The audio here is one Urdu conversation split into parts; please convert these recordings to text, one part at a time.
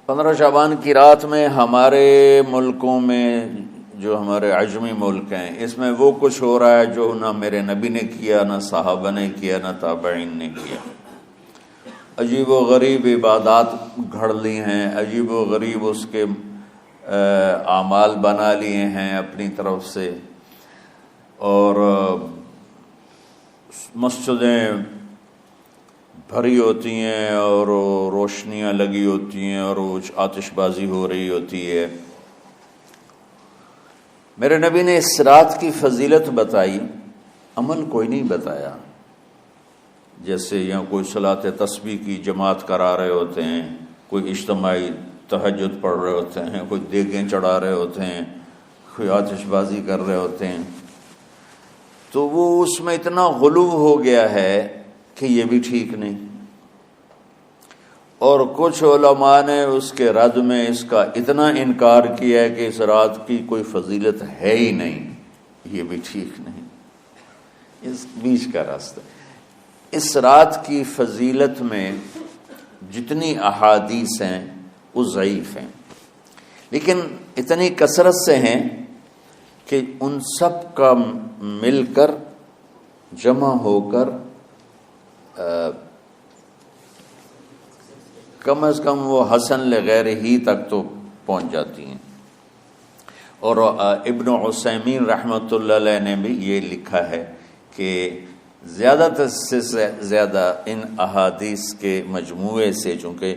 15 شعبان کی رات میں ہمارے ملکوں میں جو ہمارے عجمی ملک ہیں اس میں وہ کچھ ہو رہا ہے جو نہ میرے نبی نے کیا، نہ صحابہ نے کیا، نہ تابعین نے کیا۔ عجیب و غریب عبادات گھڑ لی ہیں، عجیب و غریب اس کے اعمال بنا لیے ہیں اپنی طرف سے، اور مسجدیں بھری ہوتی ہیں اور روشنیاں لگی ہوتی ہیں اور آتش بازی ہو رہی ہوتی ہے۔ میرے نبی نے اس رات کی فضیلت بتائی، عمل کوئی نہیں بتایا۔ جیسے یہاں کوئی صلاۃ تسبیح کی جماعت کرا رہے ہوتے ہیں، کوئی اجتماعی تہجد پڑھ رہے ہوتے ہیں، کوئی دیگیں چڑھا رہے ہوتے ہیں، کوئی آتش بازی کر رہے ہوتے ہیں، تو وہ اس میں اتنا غلو ہو گیا ہے کہ یہ بھی ٹھیک نہیں۔ اور کچھ علماء نے اس کے رد میں اس کا اتنا انکار کیا ہے کہ اس رات کی کوئی فضیلت ہے ہی نہیں، یہ بھی ٹھیک نہیں۔ اس بیچ کا راستہ، اس رات کی فضیلت میں جتنی احادیث ہیں وہ ضعیف ہیں، لیکن اتنی کثرت سے ہیں کہ ان سب کا مل کر جمع ہو کر کم از کم وہ حسن لغیر ہی تک تو پہنچ جاتی ہیں۔ اور ابن عثیمین رحمۃ اللہ علیہ نے بھی یہ لکھا ہے کہ زیادہ سے زیادہ ان احادیث کے مجموعے سے، چونکہ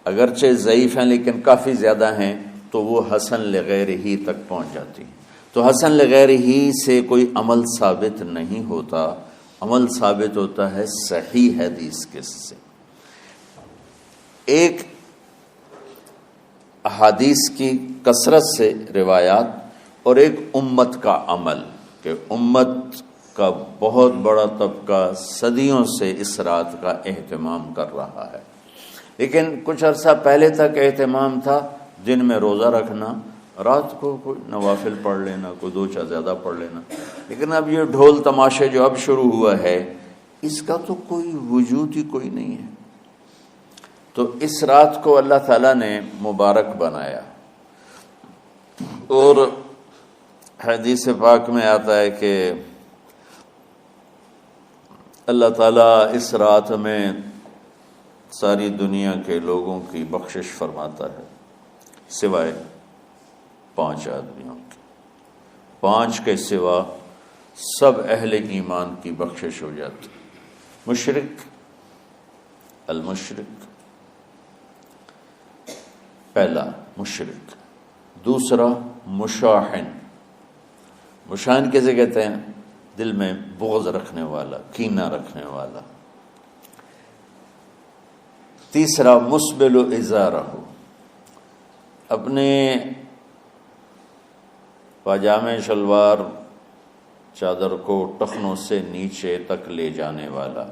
اگرچہ ضعیف ہیں لیکن کافی زیادہ ہیں، تو وہ حسن لغیر ہی تک پہنچ جاتی ہیں۔ تو حسن لغیر ہی سے کوئی عمل ثابت نہیں ہوتا، عمل ثابت ہوتا ہے صحیح حدیث کے سے۔ ایک احادیث کی کثرت سے روایات اور ایک امت کا عمل، کہ امت کا بہت بڑا طبقہ صدیوں سے اس رات کا اہتمام کر رہا ہے، لیکن کچھ عرصہ پہلے تک اہتمام تھا دن میں روزہ رکھنا، رات کو کوئی نوافل پڑھ لینا، کوئی 2 4 زیادہ پڑھ لینا، لیکن اب یہ ڈھول تماشے جو اب شروع ہوا ہے اس کا تو کوئی وجود ہی کوئی نہیں ہے۔ تو اس رات کو اللہ تعالیٰ نے مبارک بنایا، اور حدیث پاک میں آتا ہے کہ اللہ تعالیٰ اس رات میں ساری دنیا کے لوگوں کی بخشش فرماتا ہے سوائے 5 آدمیوں کے، 5 کے سوا سب اہل ایمان کی بخشش ہو جاتی۔ مشرک، المشرک، پہلا مشرک، دوسرا مشاحن، مشاحن کیسے کہتے ہیں؟ دل میں بغض رکھنے والا، کینہ رکھنے والا۔ تیسرا مسبل ازارہ، اپنے پاجامے شلوار چادر کو ٹخنوں سے نیچے تک لے جانے والا،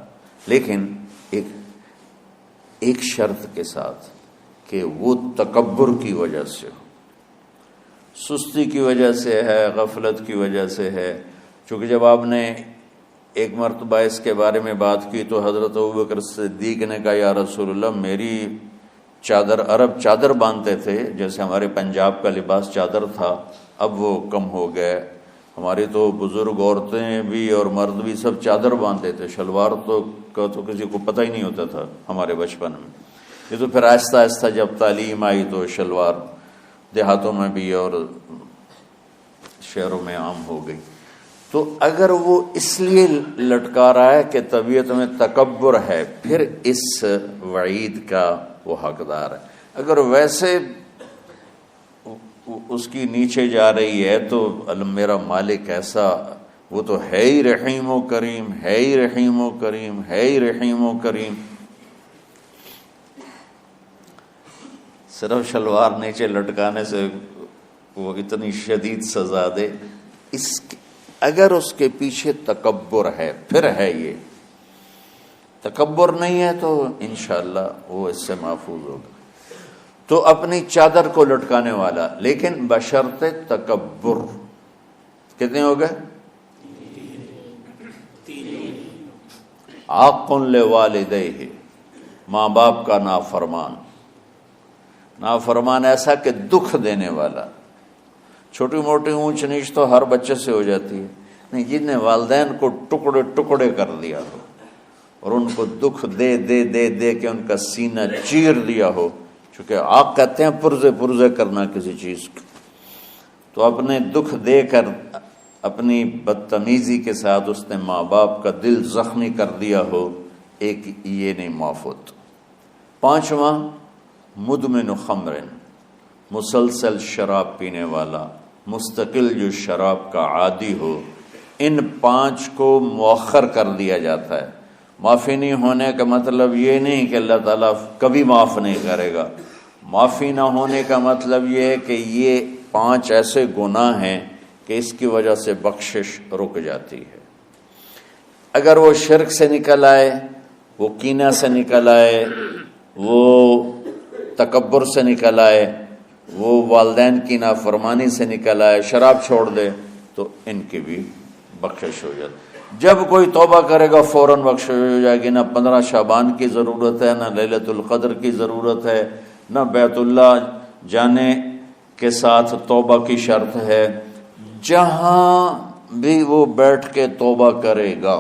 لیکن ایک شرط کے ساتھ کہ وہ تکبر کی وجہ سے ہو، سستی کی وجہ سے ہے، غفلت کی وجہ سے ہے۔ چونکہ جب آپ نے ایک مرتبہ اس کے بارے میں بات کی تو حضرت ابوبکر صدیق نے کہا یا رسول اللہ، میری چادر، عرب چادر باندھتے تھے جیسے ہمارے پنجاب کا لباس چادر تھا، اب وہ کم ہو گئے، ہماری تو بزرگ عورتیں بھی اور مرد بھی سب چادر باندھتے تھے، شلوار کا تو کسی کو پتہ ہی نہیں ہوتا تھا ہمارے بچپن میں۔ یہ تو پھر آہستہ آہستہ جب تعلیم آئی تو شلوار دیہاتوں میں بھی اور شہروں میں عام ہو گئی۔ تو اگر وہ اس لیے لٹکا رہا ہے کہ طبیعت میں تکبر ہے، پھر اس وعید کا وہ حقدار ہے۔ اگر ویسے اس کی نیچے جا رہی ہے تو میرا مالک ایسا، وہ تو ہے ہی رحیم و کریم، ہے ہی رحیم و کریم، ہے ہی رحیم و کریم، صرف شلوار نیچے لٹکانے سے وہ اتنی شدید سزا دے۔ اگر اس کے پیچھے تکبر ہے، پھر ہے، یہ تکبر نہیں ہے تو انشاءاللہ وہ اس سے محفوظ ہوگا۔ تو اپنی چادر کو لٹکانے والا، لیکن بشرط تکبر۔ کتنے ہو گئے؟ عاق لوالدیہ، ماں باپ کا نافرمان، نافرمان ایسا کہ دکھ دینے والا. چھوٹی موٹی اونچ نیچ تو ہر بچے سے ہو جاتی ہے، نہیں، جن نے والدین کو ٹکڑے ٹکڑے کر دیا ہو اور ان کو دکھ دے دے دے دے کے ان کا سینہ چیر دیا ہو. چونکہ آپ کہتے ہیں پرزے پرزے کرنا کسی چیز کو، تو اپنے دکھ دے کر اپنی بدتمیزی کے ساتھ اس نے ماں باپ کا دل زخمی کر دیا ہو، ایک یہ نہیں معاف ہوتا. 5واں مدمن خمر، مسلسل شراب پینے والا، مستقل جو شراب کا عادی ہو. ان 5 کو مؤخر کر دیا جاتا ہے. معافی نہیں ہونے کا مطلب یہ نہیں کہ اللہ تعالیٰ کبھی معاف نہیں کرے گا. معافی نہ ہونے کا مطلب یہ ہے کہ یہ 5 ایسے گناہ ہیں کہ اس کی وجہ سے بخشش رک جاتی ہے. اگر وہ شرک سے نکل آئے، وہ کینہ سے نکل آئے، وہ تکبر سے نکل آئے، وہ والدین کی نافرمانی سے نکل آئے، شراب چھوڑ دے، تو ان کی بھی بخشش ہو جاتی. جب کوئی توبہ کرے گا فوراً بخشش ہو جائے گی. نہ 15 شعبان کی ضرورت ہے، نہ لیلۃ القدر کی ضرورت ہے، نہ بیت اللہ جانے کے ساتھ توبہ کی شرط ہے. جہاں بھی وہ بیٹھ کے توبہ کرے گا،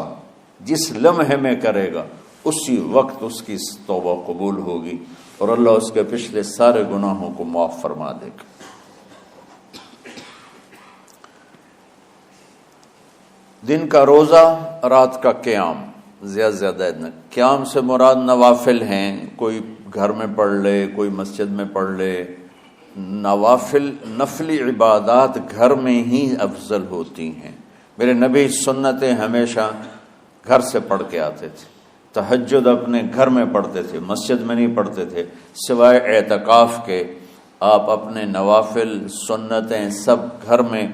جس لمحے میں کرے گا، اسی وقت اس کی توبہ قبول ہوگی اور اللہ اس کے پچھلے سارے گناہوں کو معاف فرما دے گا. دن کا روزہ، رات کا قیام، زیادہ زیادہ قیام سے مراد نوافل ہیں. کوئی گھر میں پڑھ لے، کوئی مسجد میں پڑھ لے. نوافل، نفلی عبادات گھر میں ہی افضل ہوتی ہیں. میرے نبی سنتیں ہمیشہ گھر سے پڑھ کے آتے تھے. تہجد اپنے گھر میں پڑھتے تھے، مسجد میں نہیں پڑھتے تھے. سوائے اعتکاف کے آپ اپنے نوافل سنتیں سب گھر میں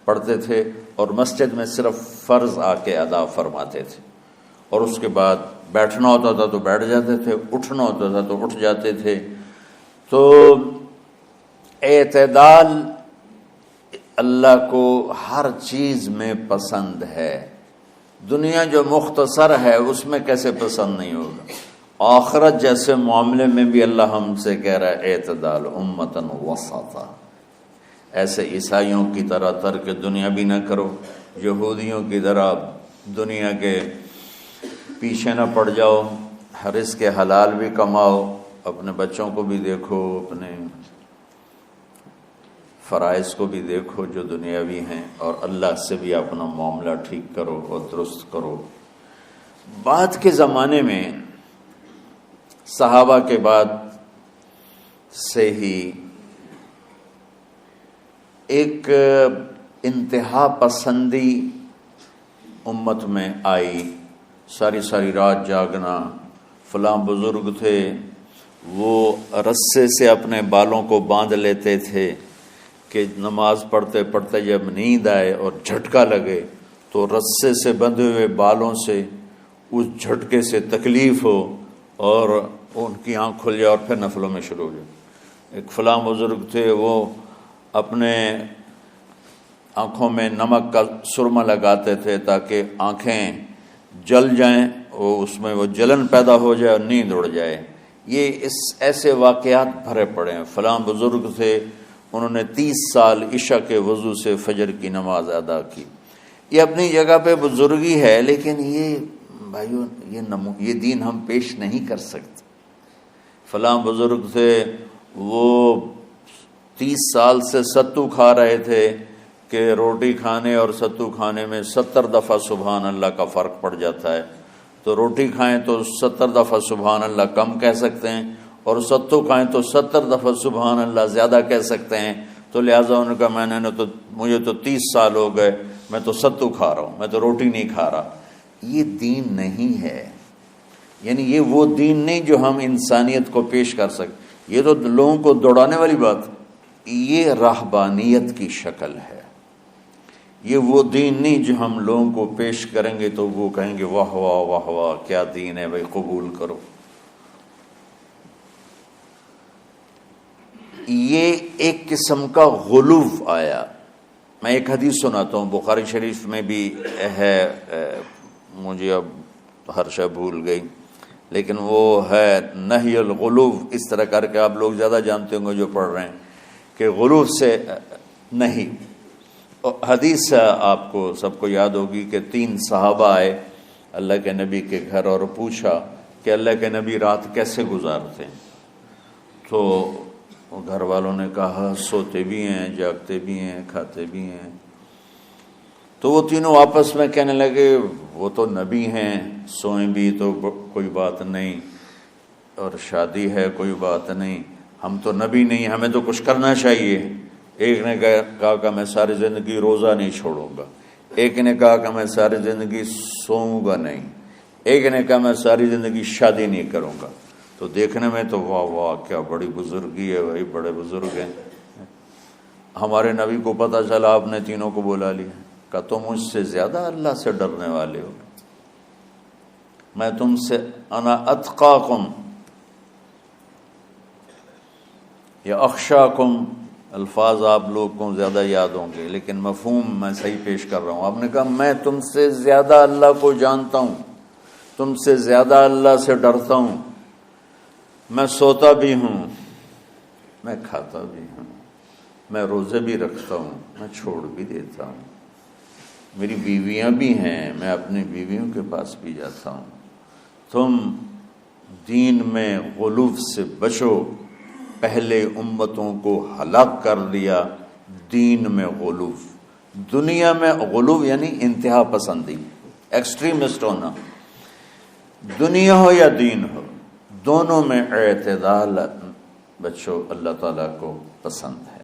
پڑھتے تھے اور مسجد میں صرف فرض آ کے ادا فرماتے تھے. اور اس کے بعد بیٹھنا ہوتا تھا تو بیٹھ جاتے تھے، اٹھنا ہوتا تھا تو اٹھ جاتے تھے. تو اعتدال اللہ کو ہر چیز میں پسند ہے. دنیا جو مختصر ہے اس میں کیسے پسند نہیں ہوگا؟ آخرت جیسے معاملے میں بھی اللہ ہم سے کہہ رہا ہے اعتدال، امتن وسطا. ایسے عیسائیوں کی طرح ترک دنیا بھی نہ کرو، یہودیوں کی طرح دنیا کے پیچھے نہ پڑ جاؤ. رزق حلال بھی کماؤ، اپنے بچوں کو بھی دیکھو، اپنے فرائض کو بھی دیکھو جو دنیاوی ہیں، اور اللہ سے بھی اپنا معاملہ ٹھیک کرو اور درست کرو. بعد کے زمانے میں صحابہ کے بعد سے ہی ایک انتہا پسندی امت میں آئی. ساری ساری رات جاگنا. فلاں بزرگ تھے وہ رسے سے اپنے بالوں کو باندھ لیتے تھے کہ نماز پڑھتے پڑھتے جب نیند آئے اور جھٹکا لگے تو رسے سے بندھے ہوئے بالوں سے اس جھٹکے سے تکلیف ہو اور ان کی آنکھ کھل جائے اور پھر نفلوں میں شروع ہو جائے. ایک فلاں بزرگ تھے وہ اپنے آنکھوں میں نمک کا سرما لگاتے تھے تاکہ آنکھیں جل جائیں، اس میں وہ جلن پیدا ہو جائے اور نیند اڑ جائے. یہ ایسے واقعات بھرے پڑے ہیں. فلاں بزرگ تھے، انہوں نے 30 سال عشاء کے وضو سے فجر کی نماز ادا کی. یہ اپنی جگہ پہ بزرگی ہے، لیکن یہ بھائیو یہ دین ہم پیش نہیں کر سکتے. فلاں بزرگ تھے وہ 30 سال سے ستو کھا رہے تھے کہ روٹی کھانے اور ستو کھانے میں 70 دفعہ سبحان اللہ کا فرق پڑ جاتا ہے. تو روٹی کھائیں تو 70 دفعہ سبحان اللہ کم کہہ سکتے ہیں، اور ستو کھائیں تو 70 دفعہ سبحان اللہ زیادہ کہہ سکتے ہیں. تو لہٰذا ان کا مجھے تو 30 سال ہو گئے، میں تو ستو کھا رہا ہوں، میں تو روٹی نہیں کھا رہا. یہ دین نہیں ہے. یعنی یہ وہ دین نہیں جو ہم انسانیت کو پیش کر سکتے. یہ تو لوگوں کو دوڑانے والی بات. یہ راہبانیت کی شکل ہے. یہ وہ دین نہیں جو ہم لوگوں کو پیش کریں گے تو وہ کہیں گے واہ واہ واہ واہ کیا دین ہے بھائی، قبول کرو. یہ ایک قسم کا غلو آیا. میں ایک حدیث سناتا ہوں، بخاری شریف میں بھی ہے، مجھے اب ہر شے بھول گئی، لیکن وہ ہے نہی الغلو، اس طرح کر کے آپ لوگ زیادہ جانتے ہوں گے جو پڑھ رہے ہیں کہ غلو سے نہیں۔ حدیث آپ کو سب کو یاد ہوگی کہ 3 صحابہ آئے اللہ کے نبی کے گھر اور پوچھا کہ اللہ کے نبی رات کیسے گزارتے ہیں؟ تو گھر والوں نے کہا سوتے بھی ہیں، جاگتے بھی ہیں، کھاتے بھی ہیں۔ تو وہ تینوں آپس میں کہنے لگے وہ تو نبی ہیں، سوئیں بھی تو کوئی بات نہیں، اور شادی ہے کوئی بات نہیں، ہم تو نبی نہیں، ہمیں تو کچھ کرنا چاہیے۔ ایک نے کہا کہ میں ساری زندگی روزہ نہیں چھوڑوں گا، ایک نے کہا کہ میں ساری زندگی سوؤں گا نہیں، ایک نے کہا میں ساری زندگی شادی نہیں کروں گا۔ تو دیکھنے میں تو واہ واہ کیا بڑی بزرگی ہے بھائی، بڑے بزرگ ہیں۔ ہمارے نبی کو پتہ چلا آپ نے تینوں کو بلا لیا، کہا تم مجھ سے زیادہ اللہ سے ڈرنے والے ہو، میں تم سے انا اتقاکم یا اخشاکم، الفاظ آپ لوگ کو زیادہ یاد ہوں گے لیکن مفہوم میں صحیح پیش کر رہا ہوں۔ آپ نے کہا میں تم سے زیادہ اللہ کو جانتا ہوں، تم سے زیادہ اللہ سے ڈرتا ہوں، میں سوتا بھی ہوں، میں کھاتا بھی ہوں، میں روزے بھی رکھتا ہوں، میں چھوڑ بھی دیتا ہوں، میری بیویاں بھی ہیں، میں اپنی بیویوں کے پاس بھی جاتا ہوں۔ تم دین میں غلو سے بچو، پہلے امتوں کو ہلاک کر دیا دین میں غلو۔ دنیا میں غلو یعنی انتہا پسندی، ایکسٹریمسٹ ہونا، دنیا ہو یا دین ہو دونوں میں اعتدال بچو، اللہ تعالیٰ کو پسند ہے۔